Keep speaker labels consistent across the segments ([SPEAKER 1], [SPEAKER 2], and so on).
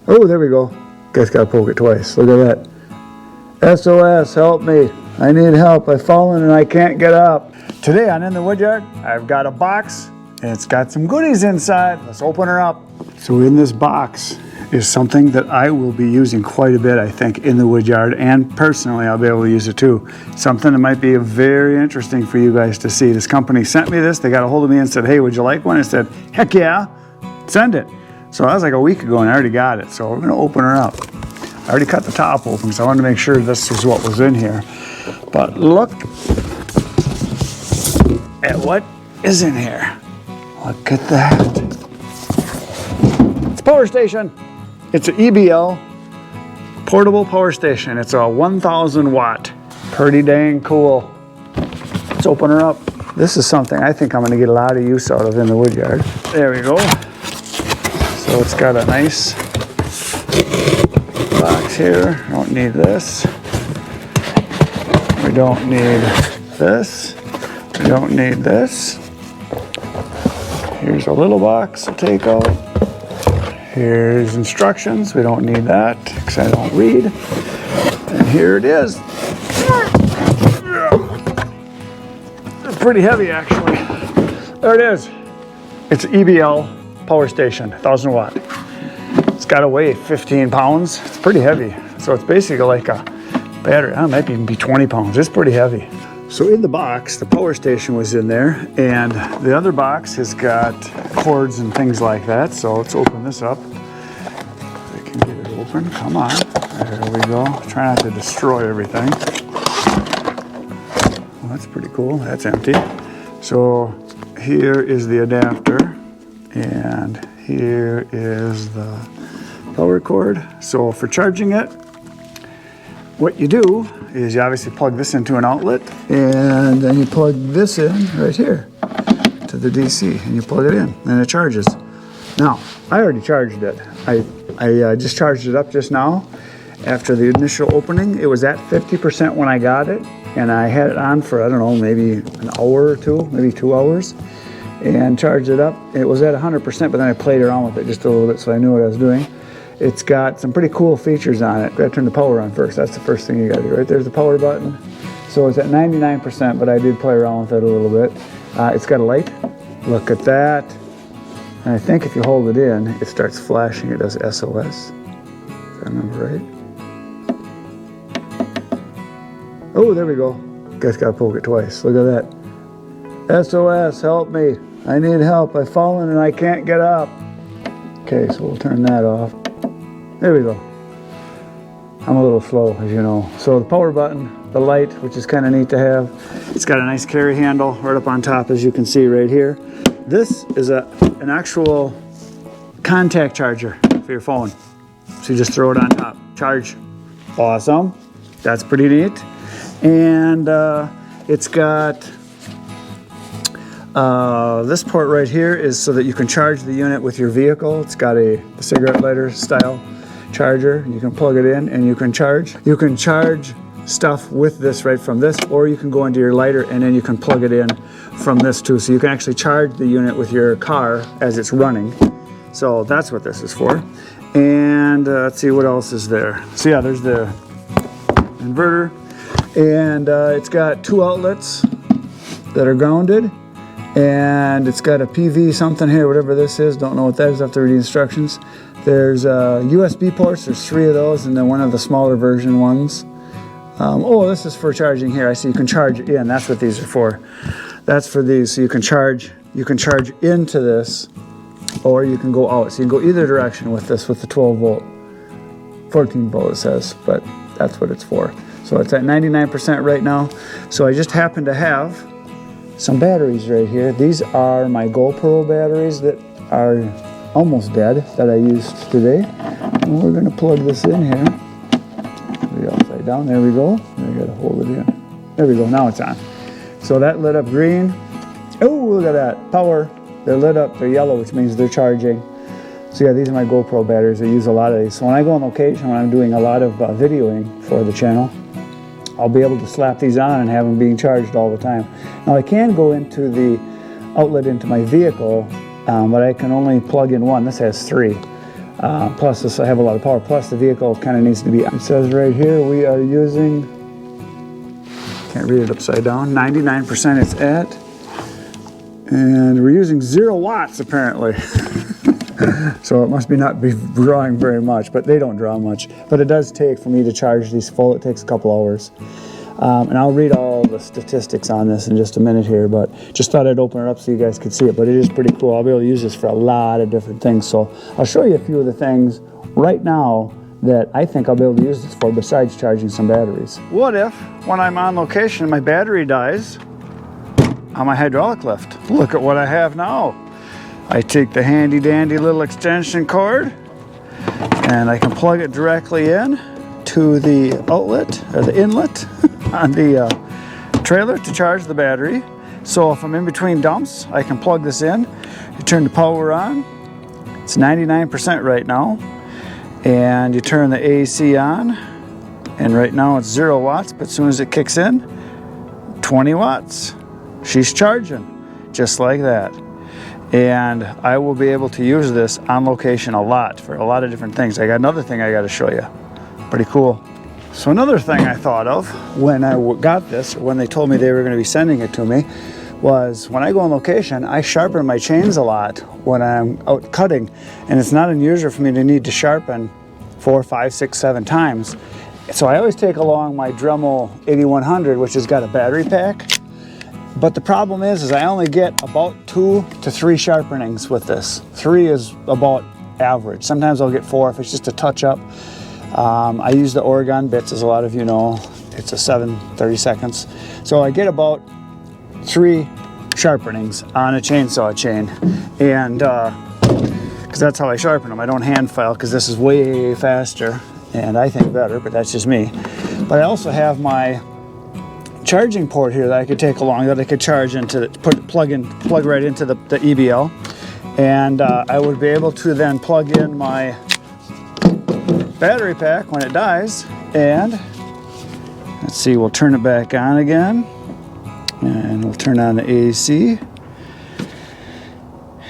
[SPEAKER 1] Oh, there we go. Guess gotta poke it twice. Look at that. SOS, help me. I need help. I've fallen and I can't get up. Today on In the Woodyard, I've got a box and it's got some goodies inside. Let's open her up. So in this box is something that I will be using quite a bit, I think, in the woodyard, and personally I'll be able to use it too. Something that might be very interesting for you guys to see. This company sent me this. They got a hold of me and said, hey, would you like one? I said, heck yeah, send it. So that was like a week ago and I already got it. So we're gonna open her up. I already cut the top open because I wanted to make sure this was what was in here. But look at what is in here. Look at that. It's a power station. It's an EBL portable power station. It's a 1,000 watt. Pretty dang cool. Let's open her up. This is something I think I'm gonna get a lot of use out of in the woodyard. There we go. So it's got a nice box here. Don't need this. We don't need this. We don't need this. Here's a little box to take out. Here's instructions. We don't need that because I don't read. And here it is. It's pretty heavy actually. There it is. It's an EBL power station, 1,000 watt. It's got to weigh 15 pounds. It's pretty heavy. So it's basically like a battery. It might even be 20 pounds. It's pretty heavy. So in the box, the power station was in there, and the other box has got cords and things like that. So let's open this up. I can get it open. Come on. There we go. Try not to destroy everything. Well, that's pretty cool. That's empty. So here is the adapter, and here is the power cord. So for charging it, what you do is you obviously plug this into an outlet, and then you plug this in right here to the DC, and you plug it in, and it charges. Now, I already charged it. I just charged it up just now after the initial opening. It was at 50% when I got it, and I had it on for, I don't know, maybe an hour or two, maybe 2 hours, and charged it up. It was at 100%, but then I played around with it just a little bit so I knew what I was doing. It's got some pretty cool features on it. Gotta turn the power on first. That's the first thing you gotta do. Right there's the power button. So it's at 99%, but I did play around with it a little bit. It's got a light. Look at that. And I think if you hold it in, it starts flashing. It does SOS. If I remember right. Oh, there we go. Guess gotta poke it twice. Look at that. SOS, help me. I need help. I've fallen and I can't get up. Okay, so we'll turn that off. There we go. I'm a little slow, as you know. So the power button, the light, which is kind of neat to have. It's got a nice carry handle right up on top, as you can see right here. This is an actual contact charger for your phone. So you just throw it on top. Charge. Awesome. That's pretty neat. And it's got this port right here is so that you can charge the unit with your vehicle. It's got a cigarette lighter style charger. You can plug it in and you can charge. You can charge stuff with this right from this, or you can go into your lighter and then you can plug it in from this too. So you can actually charge the unit with your car as it's running. So that's what this is for. And let's see what else is there. So yeah, there's the inverter, and it's got 2 outlets that are grounded. And it's got a PV something here, whatever this is. Don't know what that is. I have to read the instructions. There's USB ports. There's 3 of those, and then one of the smaller version ones. Oh, this is for charging here. I see you can charge in. That's what these are for. That's for these. So you can charge into this, or you can go out. So you can go either direction with this, with the 12 volt, 14 volt it says, but that's what it's for. So it's at 99% right now. So I just happen to have some batteries right here. These are my GoPro batteries that are almost dead that I used today. And we're gonna plug this in here. Maybe upside down, there we go. I gotta hold it in. There we go, now it's on. So that lit up green. Oh, look at that, power. They're lit up, they're yellow, which means they're charging. So yeah, these are my GoPro batteries. I use a lot of these. So when I go on location, when I'm doing a lot of videoing for the channel, I'll be able to slap these on and have them being charged all the time. Now I can go into the outlet into my vehicle, but I can only plug in one. This has 3. Plus this, I have a lot of power. Plus the vehicle kind of needs to be, it says right here, we are using, can't read it upside down, 99% it's at. And we're using 0 watts apparently. So it must not be drawing very much, but they don't draw much. But it does take, for me to charge these full, it takes a couple hours. And I'll read all the statistics on this in just a minute here, but just thought I'd open it up so you guys could see it. But it is pretty cool. I'll be able to use this for a lot of different things. So I'll show you a few of the things right now that I think I'll be able to use this for besides charging some batteries. What if, when I'm on location, my battery dies on my hydraulic lift? Look at what I have now. I take the handy dandy little extension cord and I can plug it directly in to the outlet or the inlet on the trailer to charge the battery. So if I'm in between dumps, I can plug this in, you turn the power on, it's 99% right now, and you turn the AC on, and right now it's 0 watts, but as soon as it kicks in, 20 watts. She's charging, just like that. And I will be able to use this on location a lot for a lot of different things. I got another thing I got to show you. Pretty cool. So another thing I thought of when I got this, or when they told me they were going to be sending it to me, was when I go on location, I sharpen my chains a lot when I'm out cutting. And it's not unusual for me to need to sharpen 4, 5, 6, 7 times. So I always take along my Dremel 8100, which has got a battery pack. But the problem is I only get about 2 to 3 sharpenings with this. 3 is about average. Sometimes I'll get 4 if it's just a touch up. I use the Oregon bits, as a lot of you know. It's a 7/30 seconds. So I get about 3 sharpenings on a chainsaw chain. And because that's how I sharpen them. I don't hand file because this is way faster and I think better, but that's just me. But I also have my charging port here that I could take along, that I could charge into, plug right into the EBL, and I would be able to then plug in my battery pack when it dies. And let's see, we'll turn it back on again, and we'll turn on the AC.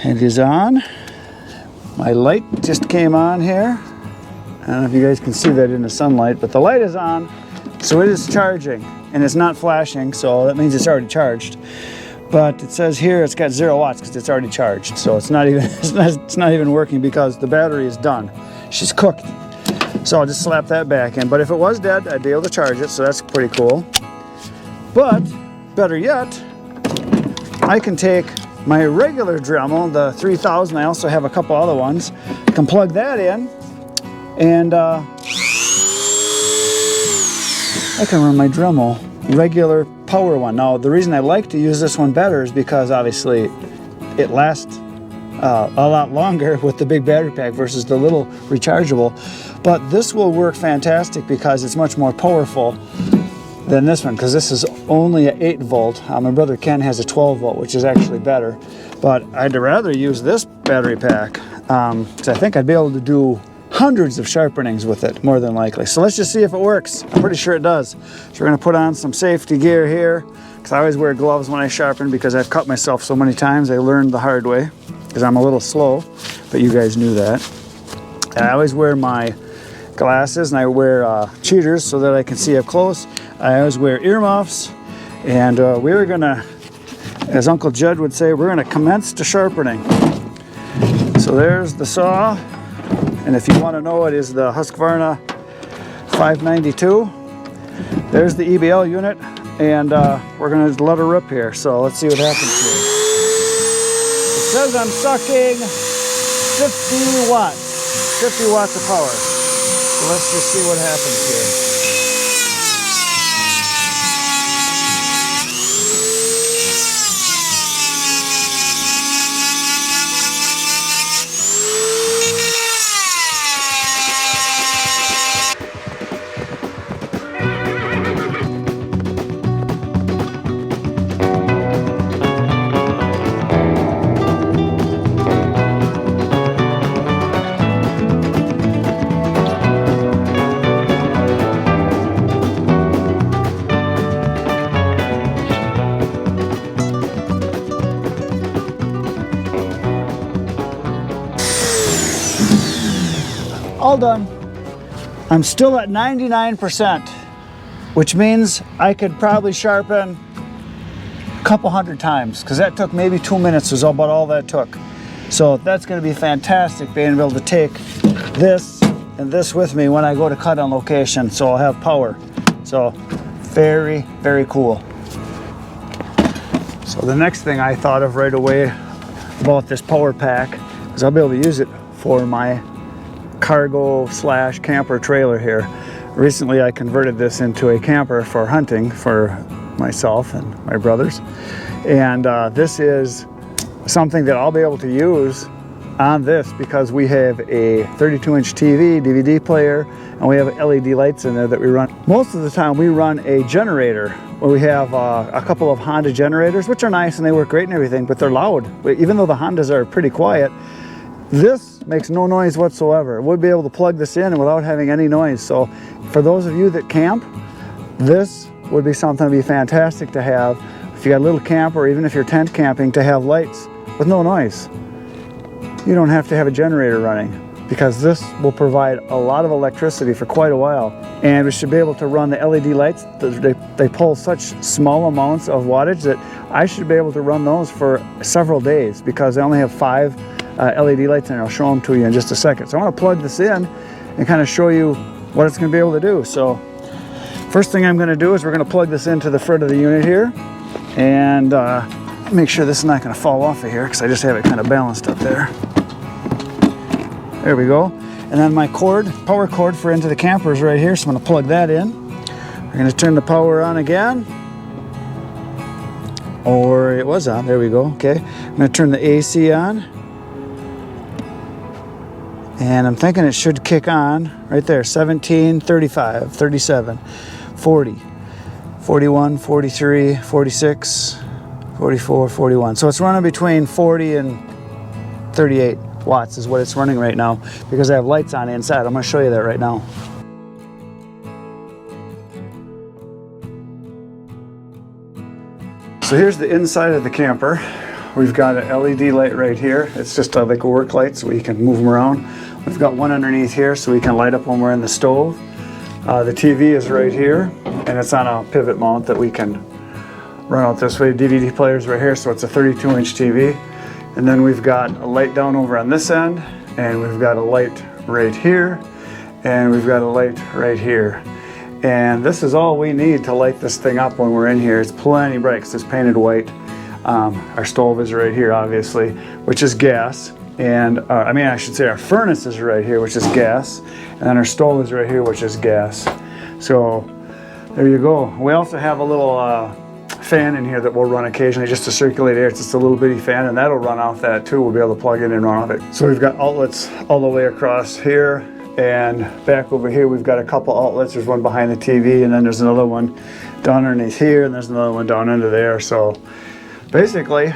[SPEAKER 1] It is on. My light just came on here. I don't know if you guys can see that in the sunlight, but the light is on, so it is charging. And it's not flashing, so that means it's already charged. But it says here it's got 0 watts because it's already charged. So it's not even it's not even working because the battery is done. She's cooked. So I'll just slap that back in. But if it was dead, I'd be able to charge it, so that's pretty cool. But better yet, I can take my regular Dremel, the 3000. I also have a couple other ones. I can plug that in, and I can run my Dremel, regular power one. Now, the reason I like to use this one better is because obviously it lasts a lot longer with the big battery pack versus the little rechargeable. But this will work fantastic because it's much more powerful than this one, because this is only an 8 volt. My brother Ken has a 12 volt, which is actually better. But I'd rather use this battery pack because I think I'd be able to do hundreds of sharpenings with it, more than likely. So let's just see if it works. I'm pretty sure it does. So we're gonna put on some safety gear here, because I always wear gloves when I sharpen because I've cut myself so many times. I learned the hard way because I'm a little slow, but you guys knew that. And I always wear my glasses, and I wear cheaters so that I can see up close. I always wear earmuffs, and we're gonna, as Uncle Judd would say, we're gonna commence to sharpening. So there's the saw. And if you want to know, it is the Husqvarna 592. There's the EBL unit, and we're going to let her rip here. So let's see what happens here. It says I'm sucking 50 watts, 50 watts of power. So let's just see what happens here. all done. I'm still at 99%, which means I could probably sharpen a couple hundred times, because that took maybe 2 minutes was about all that took. So that's going to be fantastic, being able to take this and this with me when I go to cut on location, so I'll have power. So very, very cool. So the next thing I thought of right away about this power pack is I'll be able to use it for my cargo / camper trailer here. Recently I converted this into a camper for hunting for myself and my brothers, and this is something that I'll be able to use on this because we have a 32-inch TV, DVD player, and we have LED lights in there that we run. Most of the time we run a generator where we have a couple of Honda generators, which are nice and they work great and everything, but they're loud. Even though the Hondas are pretty quiet, this makes no noise whatsoever. We'll be able to plug this in without having any noise. So for those of you that camp, this would be something to be fantastic to have. If you got a little camper, or even if you're tent camping, to have lights with no noise. You don't have to have a generator running, because this will provide a lot of electricity for quite a while. And we should be able to run the LED lights. They pull such small amounts of wattage that I should be able to run those for several days, because they only have 5 LED lights in there. I'll show them to you in just a second. So I want to plug this in and kind of show you what it's going to be able to do. So first thing I'm going to do is we're going to plug this into the front of the unit here, and make sure this is not going to fall off of here, because I just have it kind of balanced up there. There we go. And then my cord, power cord for into the camper is right here, so I'm going to plug that in. We're going to turn the power on again. Or it was on, there we go, okay. I'm going to turn the AC on. And I'm thinking it should kick on right there, 17, 35, 37, 40, 41, 43, 46, 44, 41. So it's running between 40 and 38 watts is what it's running right now, because I have lights on the inside. I'm going to show you that right now. So here's the inside of the camper. We've got an LED light right here. It's just like a work light, so we can move them around. We've got one underneath here so we can light up when we're in the stove. The TV is right here, and it's on a pivot mount that we can run out this way. DVD player's right here, so it's a 32-inch TV. And then we've got a light down over on this end, and we've got a light right here, and we've got a light right here. And this is all we need to light this thing up when we're in here. It's plenty bright because it's painted white. Our stove is right here, obviously, which is gas. And I should say our furnace is right here, which is gas. And then our stove is right here, which is gas. So there you go. We also have a little fan in here that will run occasionally just to circulate air. It's just a little bitty fan, and that'll run off that too. We'll be able to plug it in and run off it. So we've got outlets all the way across here, and back over here we've got a couple outlets. There's one behind the TV, and then there's another one down underneath here, and there's another one down under there. So basically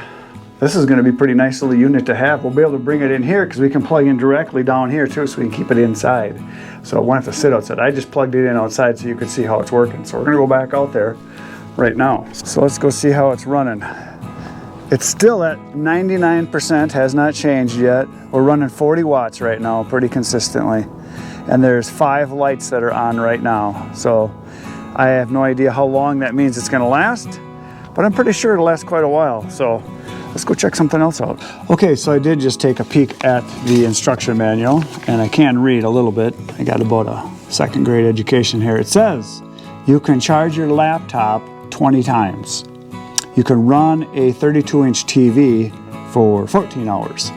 [SPEAKER 1] this is going to be a pretty nice little unit to have. We'll be able to bring it in here because we can plug in directly down here too, so we can keep it inside. So it won't have to sit outside. I just plugged it in outside so you could see how it's working. So we're going to go back out there right now. So let's go see how it's running. It's still at 99%, has not changed yet. We're running 40 watts right now pretty consistently. And there's 5 lights that are on right now. So I have no idea how long that means it's going to last, but I'm pretty sure it'll last quite a while. So let's go check something else out. Okay, so I did just take a peek at the instruction manual, and I can read a little bit. I got about a 2nd grade education here. It says you can charge your laptop 20 times. You can run a 32-inch TV for 14 hours.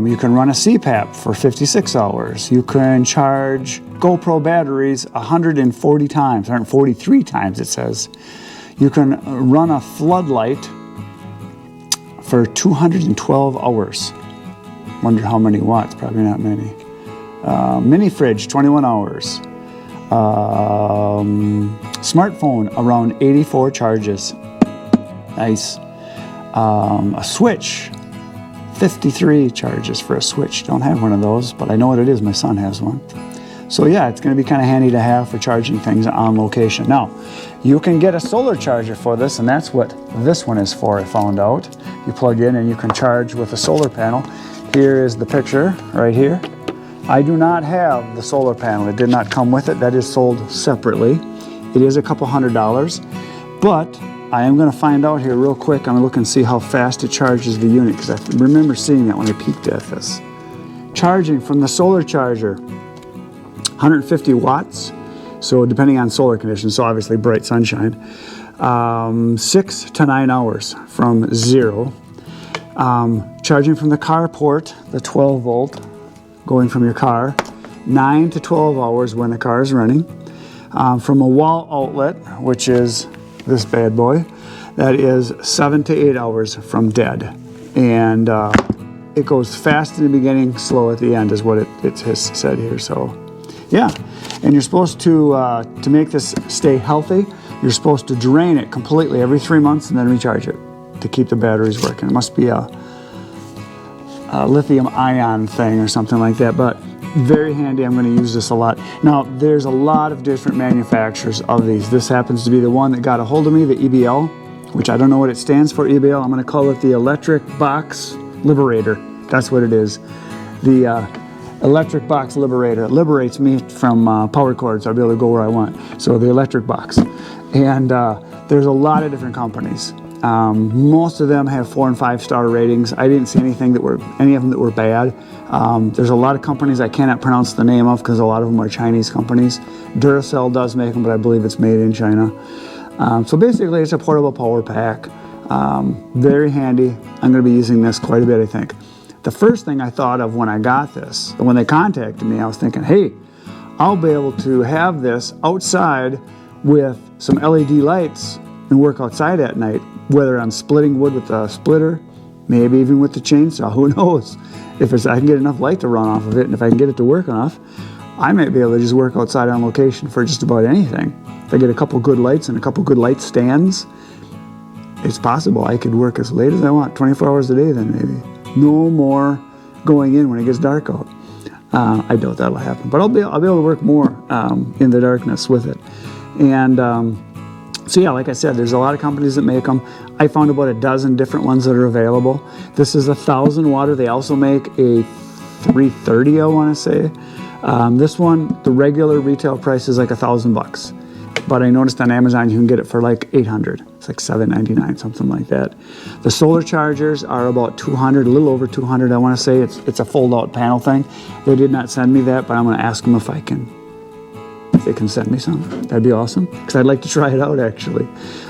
[SPEAKER 1] You can run a CPAP for 56 hours. You can charge GoPro batteries 140 times, 143 times it says. You can run a floodlight for 212 hours. Wonder how many watts, probably not many. Mini fridge, 21 hours. Smartphone, around 84 charges. Nice. A switch, 53 charges for a switch. Don't have one of those, but I know what it is. My son has one. So yeah, it's going to be kind of handy to have for charging things on location. Now, you can get a solar charger for this, and that's what this one is for, I found out. You plug in and you can charge with a solar panel. Here is the picture right here. I do not have the solar panel. It did not come with it. That is sold separately. It is a couple $100, but I am going to find out here real quick. I'm going to look and see how fast it charges the unit, because I remember seeing that when I peeked at this. Charging from the solar charger, 150 watts. So depending on solar conditions, so obviously bright sunshine, 6 to 9 hours from 0. Charging from the carport, the 12 volt, going from your car, 9 to 12 hours when the car is running. From a wall outlet, which is this bad boy, that is 7 to 8 hours from dead. And it goes fast in the beginning, slow at the end is what it has said here. So yeah, and you're supposed to make this stay healthy, you're supposed to drain it completely every 3 months and then recharge it to keep the batteries working. It must be a lithium ion thing or something like that, but very handy. I'm going to use this a lot. Now, there's a lot of different manufacturers of these. This happens to be the one that got a hold of me, the EBL, which I don't know what it stands for, EBL. I'm going to call it the Electric Box Liberator. That's what it is. The Electric Box Liberator. It liberates me from power cords. I'll be able to go where I want. So the Electric Box. And there's a lot of different companies. Most of them have 4 and 5 star ratings. I didn't see any of them that were bad. There's a lot of companies I cannot pronounce the name of because a lot of them are Chinese companies. Duracell does make them, but I believe it's made in China. So basically it's a portable power pack. Very handy. I'm going to be using this quite a bit, I think. The first thing I thought of when I got this, when they contacted me, I was thinking, hey, I'll be able to have this outside with some LED lights and work outside at night, whether I'm splitting wood with a splitter, maybe even with the chainsaw, who knows. If I can get enough light to run off of it, and if I can get it to work enough, I might be able to just work outside on location for just about anything. If I get a couple good lights and a couple good light stands, it's possible I could work as late as I want, 24 hours a day then maybe. No more going in when it gets dark out. I doubt that'll happen, but I'll be able to work more in the darkness with it. And so yeah, like I said, there's a lot of companies that make them. I found about a dozen different ones that are available. This is 1,000 watt. They also make a 330, I want to say. This one, the regular retail price is like $1,000. But I noticed on Amazon you can get it for like $800. It's like $799, something like that. The solar chargers are about $200, a little over $200, I want to say. It's a fold-out panel thing. They did not send me that, but I'm going to ask them if they can send me some. That'd be awesome, because I'd like to try it out actually,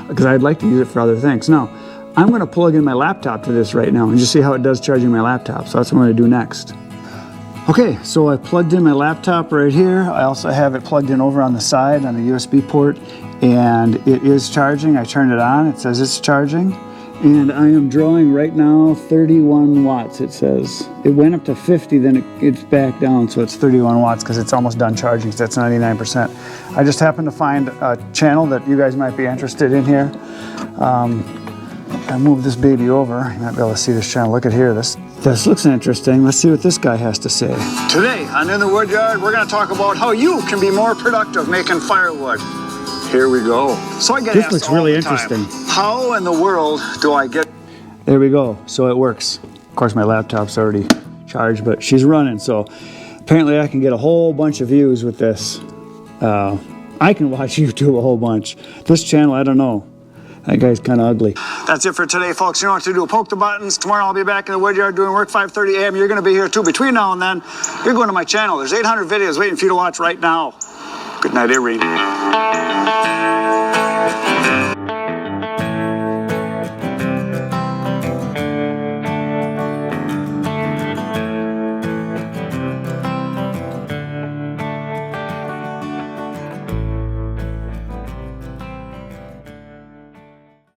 [SPEAKER 1] because I'd like to use it for other things. Now, I'm going to plug in my laptop to this right now and just see how it does charging my laptop. So that's what I'm going to do next. Okay, so I plugged in my laptop right here. I also have it plugged in over on the side on a USB port, and it is charging. I turned it on, it says it's charging, and I am drawing right now 31 watts, it says. It went up to 50, then it's back down, so it's 31 watts because it's almost done charging, so that's 99%. I just happened to find a channel that you guys might be interested in here. I moved this baby over. You might be able to see this channel. Look at here, this looks interesting. Let's see what this guy has to say. Today on In the Woodyard, we're going to talk about how you can be more productive making firewood. Here we go. So I get asked
[SPEAKER 2] looks
[SPEAKER 1] all
[SPEAKER 2] really
[SPEAKER 1] the time,
[SPEAKER 2] interesting.
[SPEAKER 1] how in the world do I get... There we go. So it works. Of course, my laptop's already charged, but she's running. So apparently I can get a whole bunch of views with this. I can watch YouTube a whole bunch. This channel, I don't know. That guy's kind of ugly. That's it for today, folks. You know what to do. Poke the buttons. Tomorrow I'll be back in the Woodyard doing work, 5:30 a.m. You're going to be here too. Between now and then, you're going to my channel. There's 800 videos waiting for you to watch right now. Good night, Irene.